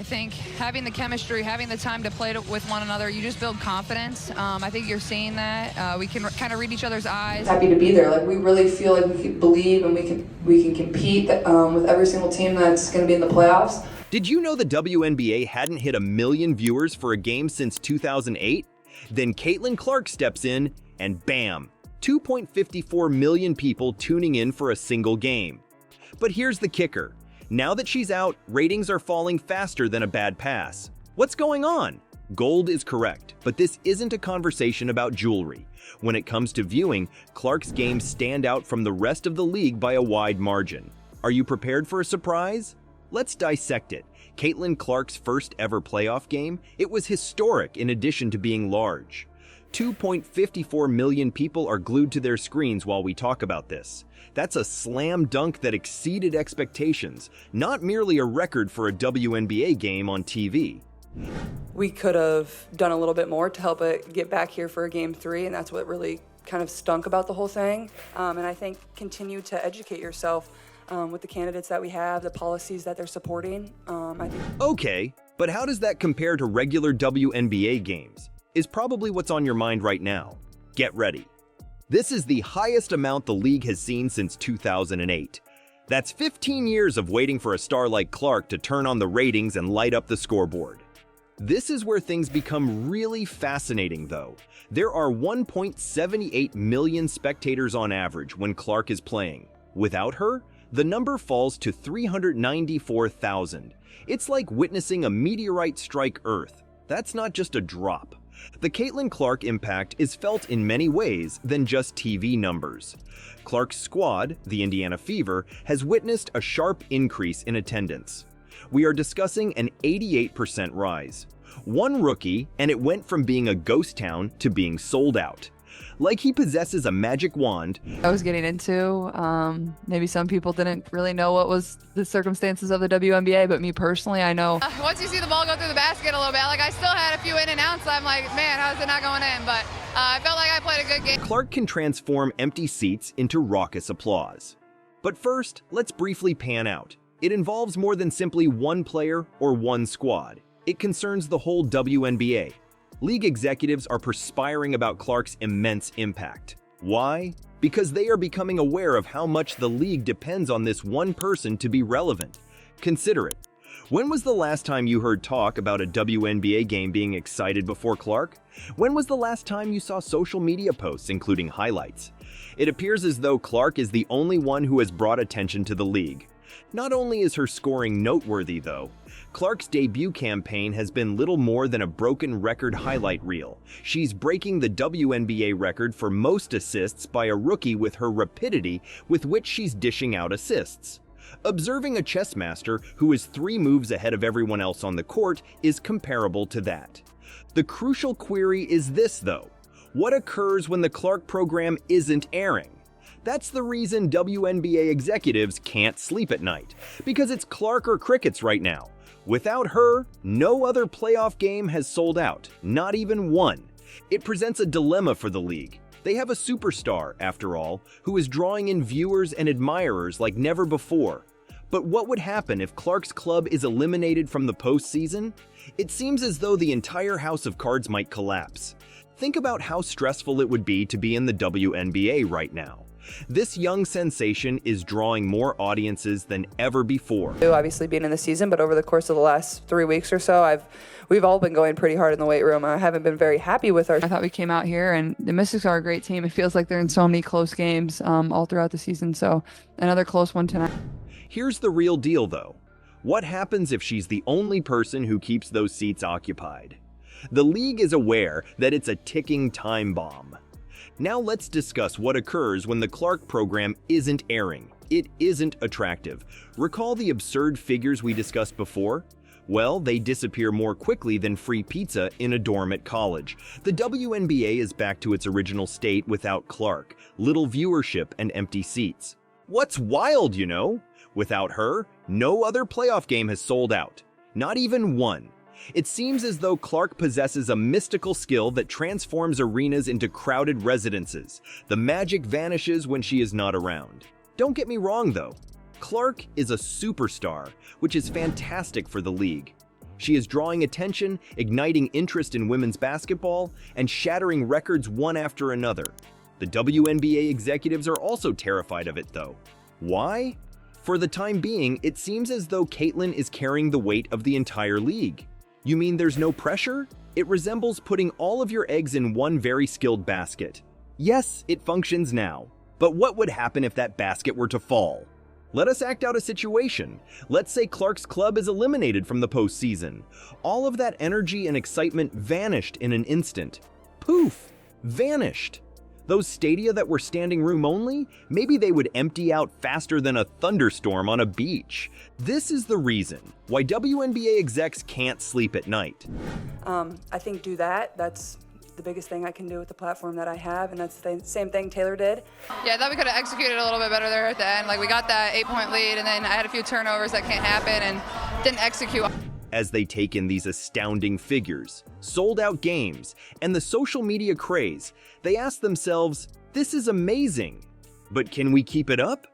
think having the chemistry, having the time to play with one another, you just build confidence. I think you're seeing that. We can kind of read each other's eyes. Happy to be there. Like, we really feel like we can believe and we can compete with every single team that's going to be in the playoffs. Did you know the WNBA hadn't hit 1 million viewers for a game since 2008? Then Caitlin Clark steps in and bam, 2.54 million people tuning in for a single game. But here's the kicker. Now that she's out, ratings are falling faster than a bad pass. What's going on? Gold is correct, but this isn't a conversation about jewelry. When it comes to viewing, Clark's games stand out from the rest of the league by a wide margin. Are you prepared for a surprise? Let's dissect it. Caitlin Clark's first ever playoff game, it was historic in addition to being large. 2.54 million people are glued to their screens while we talk about this. That's a slam dunk that exceeded expectations, not merely a record for a WNBA game on TV. We could have done a little bit more to help it get back here for Game 3, and that's what really kind of stunk about the whole thing. And I think continue to educate yourself with the candidates that we have, the policies that they're supporting. Okay, but how does that compare to regular WNBA games? Is probably what's on your mind right now. Get ready. This is the highest amount the league has seen since 2008. That's 15 years of waiting for a star like Clark to turn on the ratings and light up the scoreboard. This is where things become really fascinating, though. There are 1.78 million spectators on average when Clark is playing. Without her, the number falls to 394,000. It's like witnessing a meteorite strike Earth. That's not just a drop. The Caitlin Clark impact is felt in many ways than just TV numbers. Clark's squad, the Indiana Fever, has witnessed a sharp increase in attendance. We are discussing an 88% rise. One rookie, and it went from being a ghost town to being sold out. Like he possesses a magic wand. I was getting into, maybe some people didn't really know what was the circumstances of the WNBA, but me personally, I know. Once you see the ball go through the basket a little bit, like I still had a few in and outs, so I'm like, man, how is it not going in? But I felt like I played a good game. Clark can transform empty seats into raucous applause. But first, let's briefly pan out. It involves more than simply one player or one squad. It concerns the whole WNBA. League executives are perspiring about Clark's immense impact. Why? Because they are becoming aware of how much the league depends on this one person to be relevant. Consider it. When was the last time you heard talk about a WNBA game being excited before Clark? When was the last time you saw social media posts including highlights? It appears as though Clark is the only one who has brought attention to the league. Not only is her scoring noteworthy, though, Clark's debut campaign has been little more than a broken record highlight reel. She's breaking the WNBA record for most assists by a rookie with her rapidity with which she's dishing out assists. Observing a chess master who is 3 moves ahead of everyone else on the court is comparable to that. The crucial query is this, though. What occurs when the Clark program isn't airing? That's the reason WNBA executives can't sleep at night, because it's Clark or crickets right now. Without her, no other playoff game has sold out, not even one. It presents a dilemma for the league. They have a superstar, after all, who is drawing in viewers and admirers like never before. But what would happen if Clark's club is eliminated from the postseason? It seems as though the entire house of cards might collapse. Think about how stressful it would be to be in the WNBA right now. This young sensation is drawing more audiences than ever before. Obviously being in the season, but over the course of the last 3 weeks or so, we've all been going pretty hard in the weight room. I haven't been very happy with our... I thought we came out here, and the Mystics are a great team. It feels like they're in so many close games all throughout the season, so another close one tonight. Here's the real deal, though. What happens if she's the only person who keeps those seats occupied? The league is aware that it's a ticking time bomb. Now let's discuss what occurs when the Clark program isn't airing. It isn't attractive. Recall the absurd figures we discussed before? Well, they disappear more quickly than free pizza in a dorm at college. The WNBA is back to its original state without Clark, little viewership and empty seats. What's wild, you know? Without her, no other playoff game has sold out. Not even one. It seems as though Clark possesses a mystical skill that transforms arenas into crowded residences. The magic vanishes when she is not around. Don't get me wrong, though. Clark is a superstar, which is fantastic for the league. She is drawing attention, igniting interest in women's basketball, and shattering records one after another. The WNBA executives are also terrified of it, though. Why? For the time being, it seems as though Caitlin is carrying the weight of the entire league. You mean there's no pressure? It resembles putting all of your eggs in one very skilled basket. Yes, it functions now. But what would happen if that basket were to fall? Let us act out a situation. Let's say Clark's club is eliminated from the postseason. All of that energy and excitement vanished in an instant. Poof! Vanished. Those stadia that were standing room only, maybe they would empty out faster than a thunderstorm on a beach. This is the reason why WNBA execs can't sleep at night. I think do that. That's the biggest thing I can do with the platform that I have, and that's the same thing Taylor did. Yeah, I thought we could have executed a little bit better there at the end. Like, we got that 8-point lead, and then I had a few turnovers that can't happen and didn't execute. As they take in these astounding figures, sold-out games, and the social media craze, they ask themselves, this is amazing, but can we keep it up?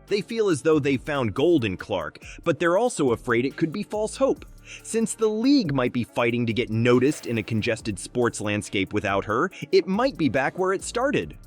They feel as though they found gold in Clark, but they're also afraid it could be false hope, since the league might be fighting to get noticed in a congested sports landscape without her. It might be back where it started.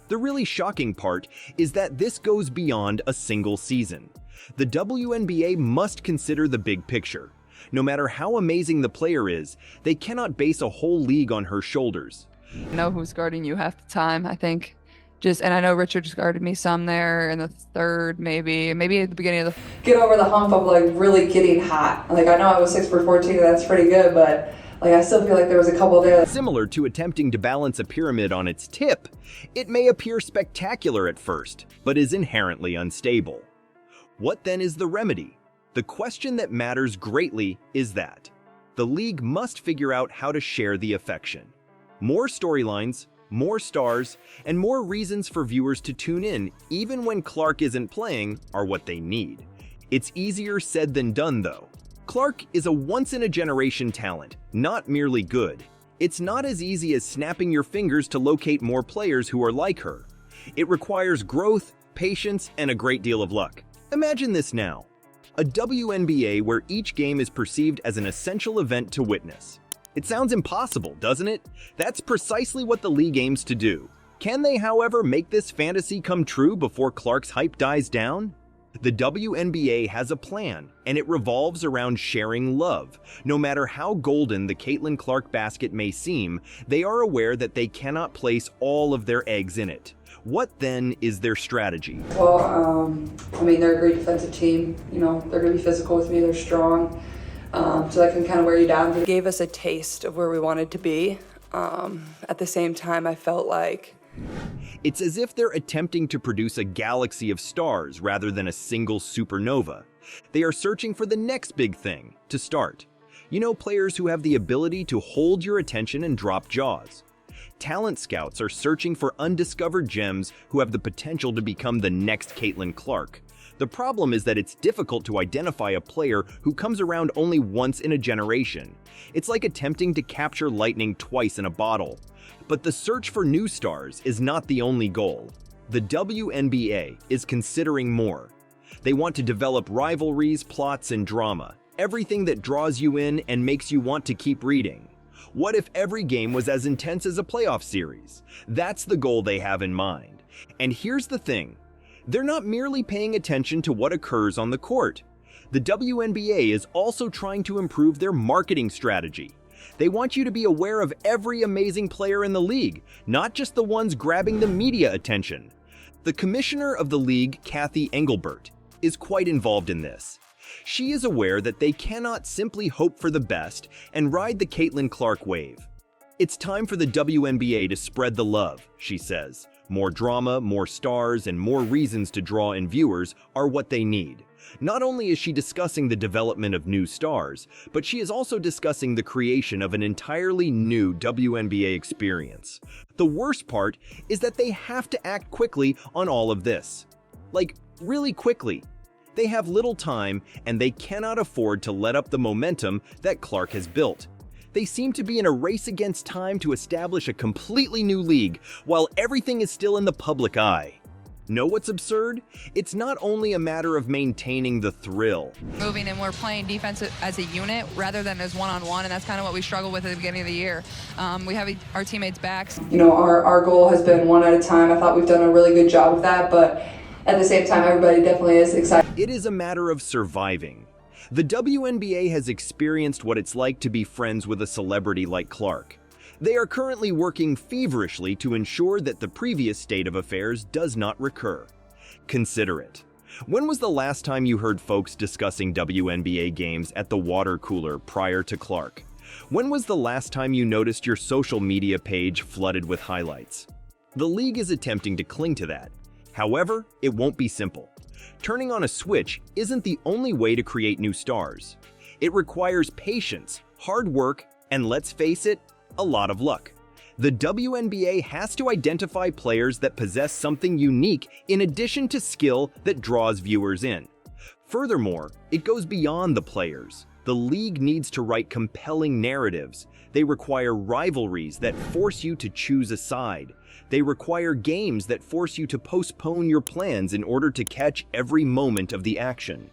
The really shocking part is that this goes beyond a single season. The WNBA must consider the big picture. No matter how amazing the player is, they cannot base a whole league on her shoulders. I know who's guarding you half the time, I think. And I know Richard's guarded me some there in the third, maybe at the beginning of the... Get over the hump of like really getting hot. Like I know I was 6 for 14, that's pretty good, but like I still feel like there was a couple there. Similar to attempting to balance a pyramid on its tip, it may appear spectacular at first, but is inherently unstable. What then is the remedy? The question that matters greatly is that the league must figure out how to share the affection. More storylines, more stars, and more reasons for viewers to tune in, even when Clark isn't playing, are what they need. It's easier said than done, though. Clark is a once-in-a-generation talent, not merely good. It's not as easy as snapping your fingers to locate more players who are like her. It requires growth, patience, and a great deal of luck. Imagine this now. A WNBA where each game is perceived as an essential event to witness. It sounds impossible, doesn't it? That's precisely what the league aims to do. Can they, however, make this fantasy come true before Clark's hype dies down? The WNBA has a plan, and it revolves around sharing love. No matter how golden the Caitlin Clark basket may seem, they are aware that they cannot place all of their eggs in it. What then is their strategy? Well, I mean, they're a great defensive team. You know, they're going to be physical with me. They're strong. So that can kind of wear you down. They gave us a taste of where we wanted to be. At the same time, I felt like... It's as if they're attempting to produce a galaxy of stars rather than a single supernova. They are searching for the next big thing to start. You know, players who have the ability to hold your attention and drop jaws. Talent scouts are searching for undiscovered gems who have the potential to become the next Caitlin Clark. The problem is that it's difficult to identify a player who comes around only once in a generation. It's like attempting to capture lightning twice in a bottle. But the search for new stars is not the only goal. The WNBA is considering more. They want to develop rivalries, plots, and drama. Everything that draws you in and makes you want to keep reading. What if every game was as intense as a playoff series? That's the goal they have in mind. And here's the thing. They're not merely paying attention to what occurs on the court. The WNBA is also trying to improve their marketing strategy. They want you to be aware of every amazing player in the league, not just the ones grabbing the media attention. The commissioner of the league, Kathy Engelbert, is quite involved in this. She is aware that they cannot simply hope for the best and ride the Caitlin Clark wave. It's time for the WNBA to spread the love, she says. More drama, more stars, and more reasons to draw in viewers are what they need. Not only is she discussing the development of new stars, but she is also discussing the creation of an entirely new WNBA experience. The worst part is that they have to act quickly on all of this. Like, really quickly. They have little time, and they cannot afford to let up the momentum that Clark has built. They seem to be in a race against time to establish a completely new league, while everything is still in the public eye. Know what's absurd? It's not only a matter of maintaining the thrill. Moving, and we're playing defense as a unit rather than as one-on-one, and that's kind of what we struggled with at the beginning of the year. We have our teammates' backs. You know, our goal has been one at a time. I thought we've done a really good job of that, but at the same time, everybody definitely is excited. It is a matter of surviving. The WNBA has experienced what it's like to be friends with a celebrity like Clark. They are currently working feverishly to ensure that the previous state of affairs does not recur. Consider it. When was the last time you heard folks discussing WNBA games at the water cooler prior to Clark? When was the last time you noticed your social media page flooded with highlights? The league is attempting to cling to that. However, it won't be simple. Turning on a switch isn't the only way to create new stars. It requires patience, hard work, and let's face it, a lot of luck. The WNBA has to identify players that possess something unique in addition to skill that draws viewers in. Furthermore, it goes beyond the players. The league needs to write compelling narratives. They require rivalries that force you to choose a side. They require games that force you to postpone your plans in order to catch every moment of the action.